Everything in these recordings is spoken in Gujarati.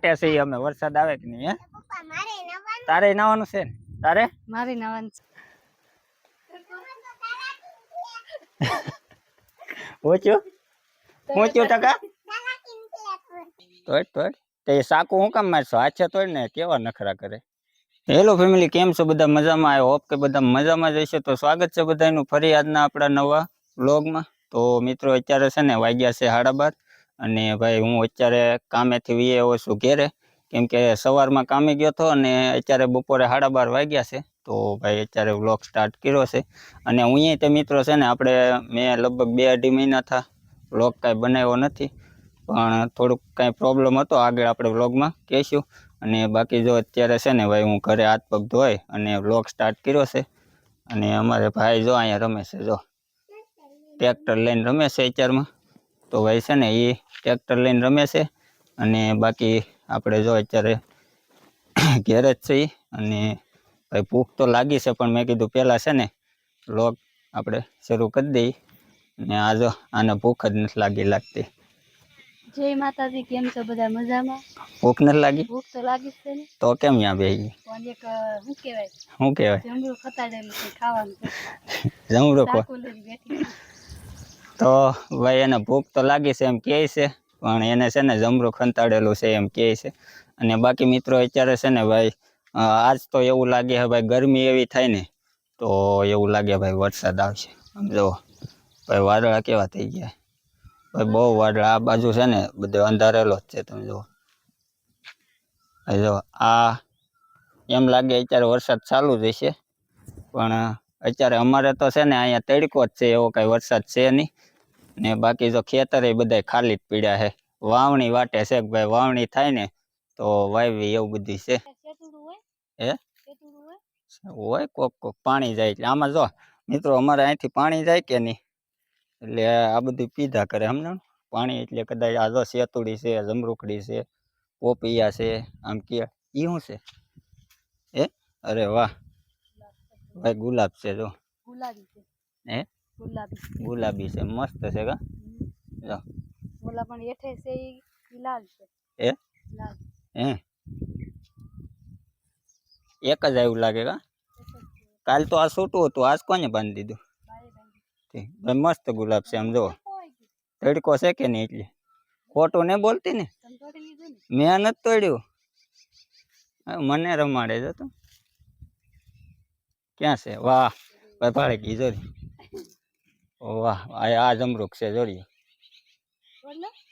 છે અમે વરસાદ આવે કે નહીં? હે તારે નાવાનું છે ને? તારે મારે નાવાનું ઓછું ઓછું ટકા તોડ તે સાકુ હું કામ મારશો? હાથે તોડ ને કેવા નખરા કરે. હેલો ફેમિલી, કેમ છો બધા? મજામાં? આઈ હોપ કે બધા મજામાં જ હશે. તો સ્વાગત છે બધાનું ફરી આજના આપણા નવા વ્લોગમાં. તો મિત્રો અત્યારે છે ને વાગ્યા છે 12:30 અને ભાઈ હું અત્યારે કામેથી વી આવ્યો છું ઘેરે, કેમ કે સવારમાં કામે ગયો હતો અને અત્યારે બપોરે 12:30 વાગ્યા છે. તો ભાઈ અત્યારે વ્લોગ સ્ટાર્ટ કર્યો છે અને હું તે મિત્રો છે ને આપણે મેં લગભગ 2-2.5 મહિના થા વ્લોગ કાંઈ બનાવ્યો નથી, પણ થોડુંક કાંઈ પ્રોબ્લેમ હતો, આગળ આપણે વ્લોગમાં કહીશું. અને બાકી જો અત્યારે છે ને ભાઈ હું ઘરે હાથ પગ ધોઈ અને વ્લોગ સ્ટાર્ટ કર્યો છે. અને અમારે ભાઈ જો અહીંયા રમે છે, જો ટ્રેક્ટર લઈને રમે છે અત્યારમાં. તો ભાઈ છે ને એ ટ્રેક્ટર લઈને રમે છે અને બાકી આપણે જો અત્યારે ઘેરે જ છીએ. અને ભાઈ ભૂખ તો લાગી છે, પણ મેં કીધું પહેલાં છે ને વ્લોગ આપણે શરૂ કરી દઈએ. ને આ જો આને ભૂખ જ નથી લાગતી. જય માતાજી, કેમ છો બધા? મજામાં? ભૂખ નથી લાગી? ભૂખ તો લાગી છે ને. તો કેમ ત્યાં બેસી? પણ એક શું કહેવાય જમરૂ ખતાડેલું છે, ખાવાનું છે. જમરૂ સાકુ લઈને બેઠી. તો ભાઈ એને ભૂખ તો લાગી છે એમ કહે છે, પણ એને છે ને જમરૂ ખંતાડેલું છે એમ કહે છે. અને બાકી મિત્રો અત્યારે છે ને ભાઈ આજ તો એવું લાગે છે ભાઈ, ગરમી એવી થાય ને તો એવું લાગે ભાઈ વરસાદ આવશે. આમ જો ભાઈ વાદળા કેવા થઈ ગયા ભાઈ, બહુ વાદળા. આ બાજુ છે ને બધો અંધારેલો જ છે, તમે જુઓ. જો આ એમ લાગે અત્યારે વરસાદ ચાલુ જ હશે, પણ અત્યારે અમારે તો છે ને અહીંયા તડકો જ છે, એવો કાંઈ વરસાદ છે નહીં. ને બાકી જો ખેતર એ બધા ખાલી જ પીડ્યા છે. વાવણી વાટે છે કે ભાઈ વાવણી થાય ને તો વાવી, એવું બધું છે. હે હોય કોક પાણી જાય એટલે આમાં જો મિત્રો અમારે અહીંથી પાણી જાય કે નહીં, એટલે આ બધું પીધા કરે સમજો પાણી. એટલે કદાચ આ જો સેતુડી છે, જમરૂખડી છે, પોપિયા છે, આમ કે ઈ શું છે? એ અરે વાહ ભાઈ, ગુલાબ છે જો. ગુલાબી છે. હે ગુલાબી છે, મસ્ત છે કા. જો ઓલા પણ એઠે છે ઈ લાલ છે. એ લાલ હે એક જ આવ્યું લાગે કા. કાલ તો આ છૂટું હતું, આજ કોને બાંધી દીધું? ભાઈ મસ્ત ગુલાબ છે, આમ જો તડકો છે કે નહીં એટલે ખોટું ને બોલતી ને. મેં નથી તોડ્યું, મને રમાડે છે તું. ક્યાં છે? વાહ ભાઈ ભાડે કી જોરી. વાહ આ જમરૂખ છે, જોડી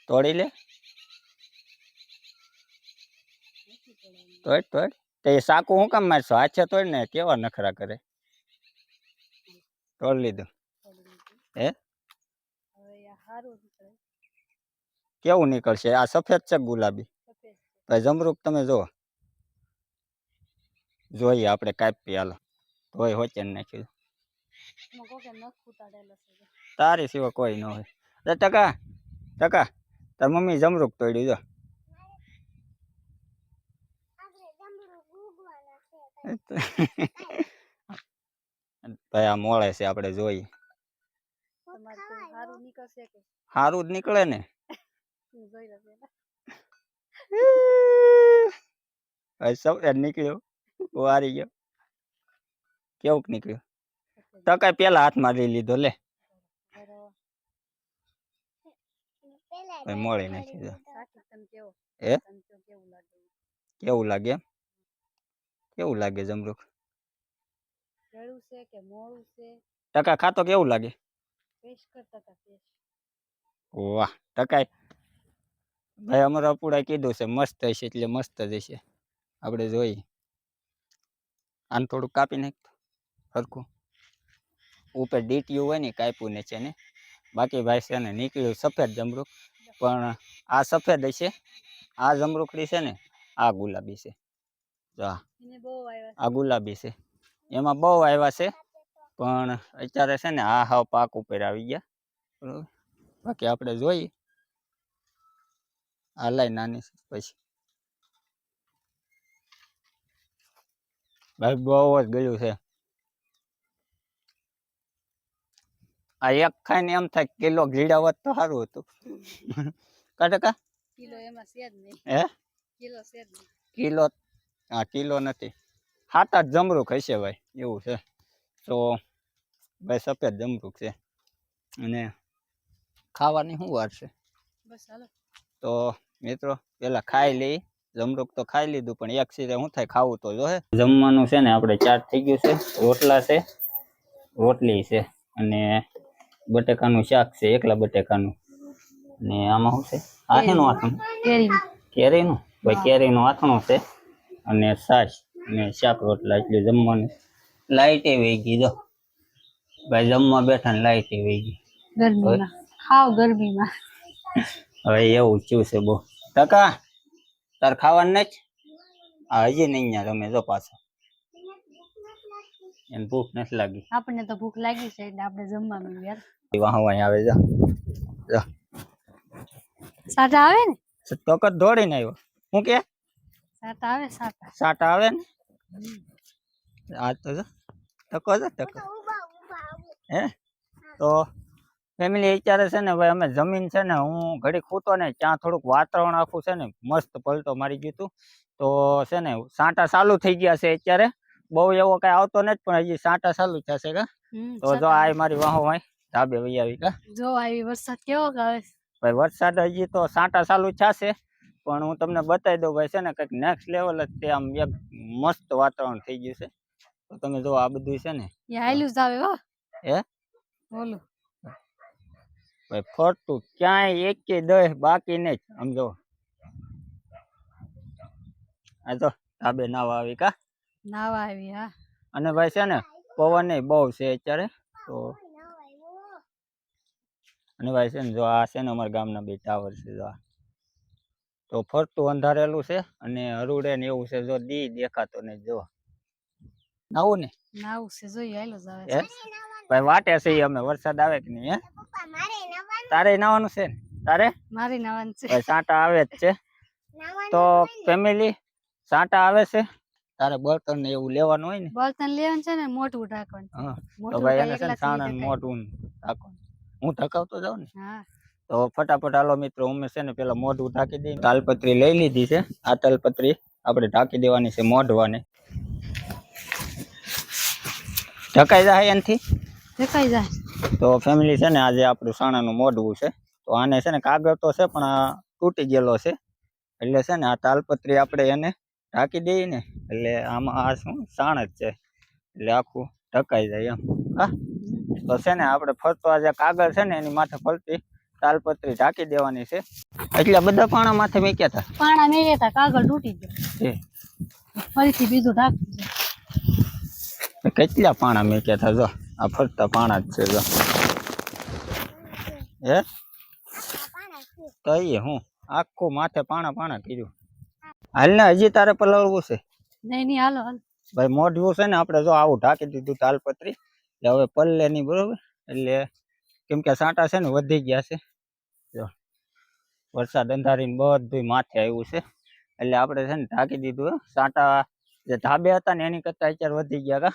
તોડી લે. તોડ તે સાકુ હું કામ મારશો? હાથે તોડ ને કેવા નખરા કરે. તોડ લીધું. હે કેવું નીકળશે? આ સફેદ છે ગુલાબી? ભાઈ જમરૂખ તમે જુઓ, જોઈએ આપણે કાપી. હાલો ધોઈ હોચે નાખ્યું. તારી સિવાય કોઈ ન હોય. ટકા ટકા તાર મમ્મી જમરૂખ તોડ્યું જો. ભાઈ આ મોળે છે, આપણે જોઈએ. સારું જ નીકળે ને. સફેદ નીકળ્યો, વારી ગયો. કેવુંક નીકળ્યું? ટકા પેલા હાથમાં લઈ લીધો લે. ભાઈ મોળી નાખી દો. હે કેવું લાગે? કેવું લાગે જમરૂખ? ટકા ખાતો કેવું લાગે? વાહ ટકા ભાઈ અમારા અપુડા કીધું છે મસ્ત હશે, એટલે મસ્ત જ હશે. આપણે જોઈએ. આને થોડુંક કાપી નાખ સરખું, ઉપર ડીટીયું હોય ને કાપ્યું ને છે ને. બાકી ભાઈ છે ને નીકળ્યું સફેદ જમરૂખ, પણ આ સફેદ હશે. આ જમરૂખડી છે ને આ ગુલાબી છે. જો આ ગુલાબી છે, એમાં બહુ આવ્યા છે, પણ અત્યારે છે ને આ હાવ પાક ઉપર આવી ગયા. બરોબર, બાકી આપણે જોઈએ. આ લાઈ નાની છે પછી ભાઈ બહુ જ ગળ્યું છે. આ એક ખાઈને એમ થાય કિલો ઘીડા હોત તો સારું હતું. કા ટકા કિલો એમાં છે જ નહીં. હે કિલો છે જ. કિલો હા કિલો નથી 7-8 જમરૂક હશે ભાઈ એવું છે તો ભાઈ સફેદ જમરૂક છે અને ખાવાની શું વાર છે બસ હાલો. તો મિત્રો પેલા ખાઈ લઈ જમરૂક તો ખાઈ લીધું પણ એક સીધે શું થાય ખાવું તો જોહે જમવાનું છે ને આપણે ચાટ થઈ ગયું છે રોટલા છે રોટલી છે અને બટેકાનું શાક છે એકલા બટેકાનું ને આમાં શું છે આ શેનું આથણું કેરી. કેરીનું ભાઈ કેરીનું આથણું છે અને છાશ અને શાક રોટલા એટલે જમવાનું લાઈટ વહી ગઈ જો ભાઈ જમવા બેઠા ને લાઈટ વહી ગઈ ગરમીમાં ખાવ ગરમીમાં. હવે એવું થયું છે બહુ ટકા તાર ખાવાનું નથી આ હજી નહીં યાર તમે જો પાછા એને ભૂખ નથી લાગી આપણને તો ભૂખ લાગી છે એટલે આપણે જમવાનું યાર. વાહ વાહ આવે જા જા સાટા આવે ને તોકત દોડીને આવ્યો હું કે સાટા આવે સાટા. સાટા આવે ને આ તો જો ટકો છે ટકો હે તો ફેમિલી વિચારે છે ને ભાઈ અમે જમીન છે ને હું ઘડી ખૂતો ને ત્યાં થોડુંક વાતાવરણ આખું છે ને મસ્ત પલટો મારી ગયું હતું તો છે ને સાંટા ચાલુ થઈ ગયા છે અત્યારે બહુ એવો કઈ આવતો નથી પણ હજી સાંટા ચાલુ થશે કા તો જો આ મારી વાહો વાય ધાબે વહી આવી કા જો આવી વરસાદ કેવો આવે. ભાઈ વરસાદ હજી તો સાંટા ચાલુ થશે પણ હું તમને બતાવી દઉં ભાઈ છે ને કંઈક નેક્સ્ટ લેવલ જ તે આમ એક મસ્ત વાતાવરણ થઈ ગયું છે તો તમે જો આ બધું છે ને એ હાલ્યું જ આવે હો. હે બોલો ભાઈ ફરતું ક્યાંય એક કે દહ બાકી નહીં આમ જો આ તો ધાબે નાવા આવી કા નાવા આવી હા. અને ભાઈ છે ને પવન બહુ છે અત્યારે તો અને ભાઈ છે ને જો આ છે ને અમારા ગામના બે ટાવર છે જો આ તો ફરતું અંધારેલું છે અને હરુડે ને એવું છે જો દી દેખાતો નહીં જો નાવું ને નાવું છે જોઈએ હાલો જ આવે હે ભાઈ વાટે છે ઈ અમે વરસાદ આવે કે નહીં હે તારે નાવાનું છે ને તારે મારી નાવાનું છે. ભાઈ સાંટા આવે જ છે તો ફેમિલી સાંટા આવે છે તારે બર્તન ને એવું લેવાનું હોય ને બળતણ લેવાનું છે ને મોટું ઢાંકવાનું. હા તો મોટું ભાઈ કઈ એને છે ને એકલાથી સાણા ઢકાય. મોઢું ઢાંકવાનું હું ઢકાવતો જાઉં ને હા તો ફટાફટ હાલો મિત્રો અમે છે ને પેલા મોઢું ઢાંકી દઈએ તાલપત્રી લઈ લીધી છે આ તાલપત્રી આપણે ઢાંકી દેવાની છે મોઢવાને ઢકાઈ જાય એનાથી ઢકાઈ જાય. તો ફેમિલી છે ને આજે આપણું સાણાનું મોઢવું છે તો આને છે ને કાગળ તો છે પણ આ તૂટી ગયેલો છે એટલે છે ને આ તાલપત્રી આપણે એને ઢાંકી દઈએ ને એટલે આમાં આ શું સાણ જ છે એટલે આખું ઢકાઈ જાય એમ હા તો છે ને આપણે ફરતો આ જે કાગળ છે ને એની માથે ફરતી તાલપત્રી ઢાંકી દેવાની છે એટલે બધા પાણા માથે મૂક્યા હતા પાણા મેં હતા કાગળ તૂટી ગયો ફરીથી બીજું ઢાંકવું છે. કેટલા પાણા મૂક્યા હતા જો આ ફરતા પાણા જ છે જો હે કહીએ હું આખું માથે પાણા પાણા કર્યું હાલ ને હજી તારે પલળવું છે નહીં નહીં હાલો હાલો. ભાઈ મોઢવું છે ને આપણે જો આવું ઢાંકી દીધું તાલપત્રી એટલે હવે પલ્લે નહીં બરોબર એટલે કેમ કે સાંટા છે ને વધી ગયા છે જો વરસાદ અંધારીને બધું માથે આવ્યું છે એટલે આપણે છે ને ઢાંકી દીધું સાંટા જે ધાબે હતા ને એની કરતા અત્યારે વધી ગયા કા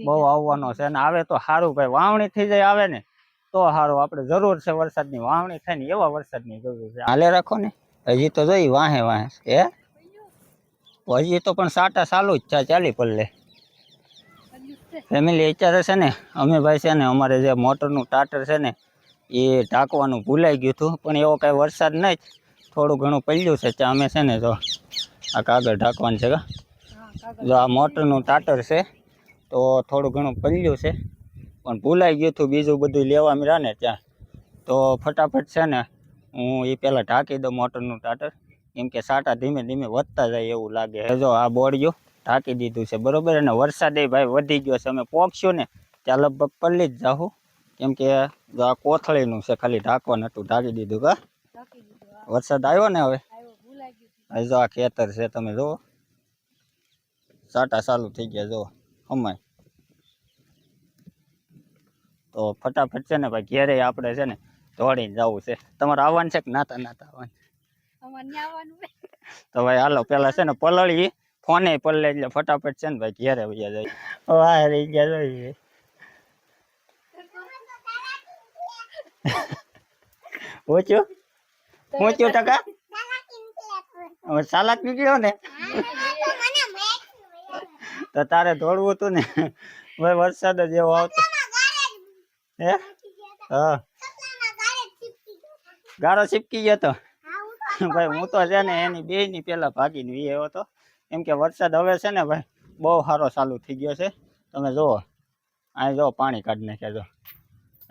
બહુ આવવાનો છે અને આવે તો સારું ભાઈ વાવણી થઈ જાય આવે ને તો સારું આપણે જરૂર છે વરસાદની વાવણી થાય ને એવા વરસાદની જરૂર છે હાલે રાખો ને હજી તો જોઈ વાહે વાહે હે હજી તો પણ સાટા ચાલુ જ છે ચાલી પલ્લે ફેમિલી અત્યારે છે ને અમે ભાઈ છે ને અમારે જે મોટરનું ટાટર છે ને એ ઢાંકવાનું ભૂલાઈ ગયું હતું પણ એવો કાંઈ વરસાદ નહીં થોડું ઘણું પડ્યું છે ત્યાં અમે છે ને જો આ કાગળ ઢાંકવાનું છે જો આ મોટરનું ટાટર છે તો થોડું ઘણું પડ્યું છે પણ ભૂલાઈ ગયું હતું બીજું બધું લેવા મળ્યા ને ત્યાં તો ફટાફટ છે ને હું એ પહેલાં ઢાંકી દઉં મોટરનું ટાટર કેમ કે સાટા ધીમે ધીમે વધતા જાય એવું લાગે જો આ બોડિયું ઢાંકી દીધું છે બરોબર અને વરસાદ ભાઈ વધી ગયો છે અમે પોખશું ને ત્યાં લગભગ પલ્લી જ જાઉં કેમ કે આ કોથળીનું છે ખાલી ઢાંકવાનું હતું ઢાંકી દીધું કા વરસાદ આવ્યો ને હવે જો આ ખેતર છે તમે જુઓ સાટા ચાલુ થઈ ગયા જો અમાય તો ફટાફટ છે ને ભાઈ ઘેરે આપણે છે ને દોડીને જવું છે તમારે આવવાનું છે કે નાતા નાતા આવવાનું તો ભાઈ હાલો પેલા છે ને પલળી ફોને પલ્લે એટલે ફટાફટ છે ને ભાઈ ઘેરે વયા જાય વાહ રહી ગયા જોઈએ ઊંચ્યું ઊંચ્યું ટકા હવે ચાલાક નીકળ્યો ને તો તારે દોડવું હતું ને ભાઈ વરસાદ જ એવો આવતો હે હા ગારો ચીપકી ગયો તો ભાઈ હું તો છે ને એની બે ની પેલા ભાગીને વી આવ્યો હતો કેમ કે વરસાદ હવે છે ને ભાઈ બહુ સારો ચાલુ થઈ ગયો છે તમે જુઓ અહીં જો પાણી કાઢી નાખ્યા જો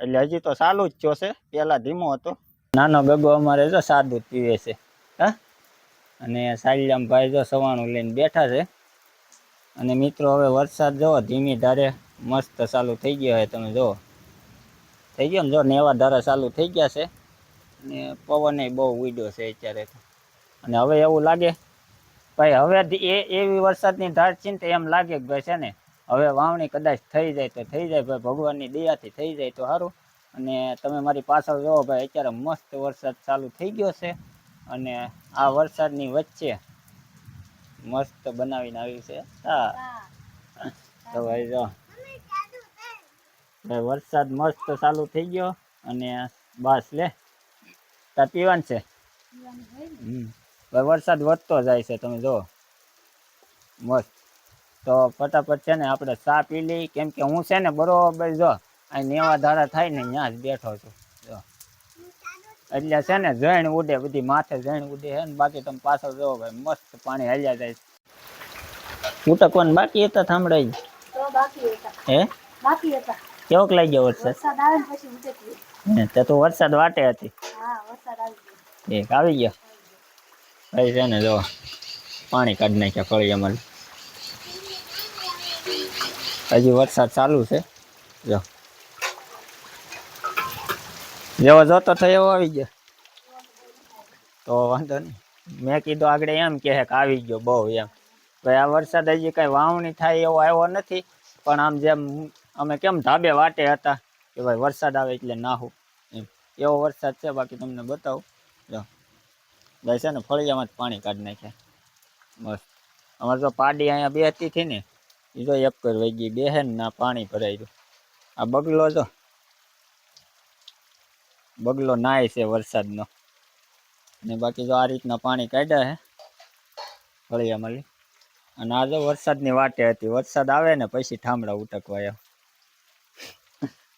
એટલે હજી તો ચાલુ જ થયો છે પેલા ધીમો હતો નાનો ગગો અમારે જો સાદું પીવે છે હા અને સાલિયામ ભાઈ જો સવાણું લઈને બેઠા છે અને મિત્રો હવે વરસાદ જો ધીમી ધારે મસ્ત ચાલુ થઈ ગયો છે તમે જુઓ થઈ ગયો ને જો નેવા ધારા ચાલુ થઈ ગયા છે અને પવન બહુ ઉડ્યો છે અત્યારે તો અને હવે એવું લાગે ભાઈ હવે એવી વરસાદની ધાર ચિંતા એમ લાગે કે ભાઈ છે ને હવે વાવણી કદાચ થઈ જાય તો થઈ જાય ભાઈ ભગવાનની દયાથી થઈ જાય તો સારું અને તમે મારી પાછળ જોવો ભાઈ અત્યારે મસ્ત વરસાદ ચાલુ થઈ ગયો છે અને આ વરસાદની વચ્ચે મસ્ત બનાવીને આવ્યું છે હા તો ભાઈ જો ભાઈ વરસાદ મસ્ત ચાલુ થઈ ગયો અને બસ લે તાર પીવાનું છે ભાઈ વરસાદ વધતો જાય છે તમે જુઓ મસ્ત તો ફટાફટ છે ને આપણે ચા પી લઈ કેમ કે હું છે ને બરોબર જો અહીં નેવા ધારા થાય ને ત્યાં જ બેઠો છું જો એટલે છે ને જણ ઉડે બધી માથે જણ ઉડે છે ને બાકી તમે પાછળ જોવો ભાઈ મસ્ત પાણી હાલ્યા જાય ઉટકવાનું બાકી હતા થાંભળાઈ હે કેવોક લાગ્યો વરસાદ તે તો વરસાદ વાટે હતી એક આવી ગયો ભાઈ છે ને જો પાણી કાઢી નાખ્યા ફળિયામાં હજી વરસાદ ચાલુ છે જો જેવો જોતો થયો એવો આવી ગયો તો વાંધો નહીં મેં કીધું આગળ એમ કહે કે આવી ગયો બહુ એમ ભાઈ આ વરસાદ હજી કાંઈ વાવણી થાય એવો આવ્યો નથી પણ આમ જેમ અમે કેમ ધાબે વાટે હતા કે ભાઈ વરસાદ આવે એટલે નાહું એમ એવો વરસાદ છે બાકી તમને બતાવું જો ભાઈ છે ને ફળિયામાં જ પાણી કાઢી નાખ્યા મસ્ત અમારે તો પાડી અહીંયા બેહતી હતી ને એ જો એક જ વહી ગઈ બેહે ને ના પાણી ભરાઈ ગયું આ બગલો જો બગલો નાય છે વરસાદનો ને બાકી જો આ રીતના પાણી કાઢ્યા હે ફળિયામાં અને આ જો વરસાદની વાટે હતી વરસાદ આવે ને પછી ઠામડા ઉટકવા એમ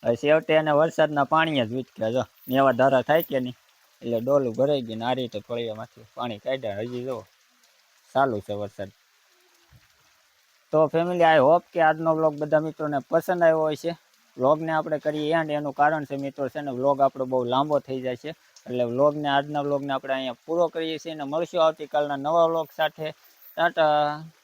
હવે છેવટે એને વરસાદના પાણી જ ઉચક્યા જો નેવા ધારા થાય કે નહીં એટલે ડોલું ભરાઈ ગયું ને આ રીતે ફળિયામાંથી પાણી કાઢ્યા હજી જો ચાલુ છે વરસાદ તો ફેમિલી આઈ હોપ કે આજનો વ્લોગ બધા મિત્રોને પસંદ આવ્યો હોય છે વ્લોગને આપણે કરીએ એન્ડ એનું કારણ છે મિત્રો છે ને વ્લોગ આપણો બહુ લાંબો થઈ જાય છે એટલે આજના વ્લોગને આપણે અહીંયા પૂરો કરીએ છીએ અને મળશું આવતીકાલના નવા વ્લોગ સાથે ટાટા.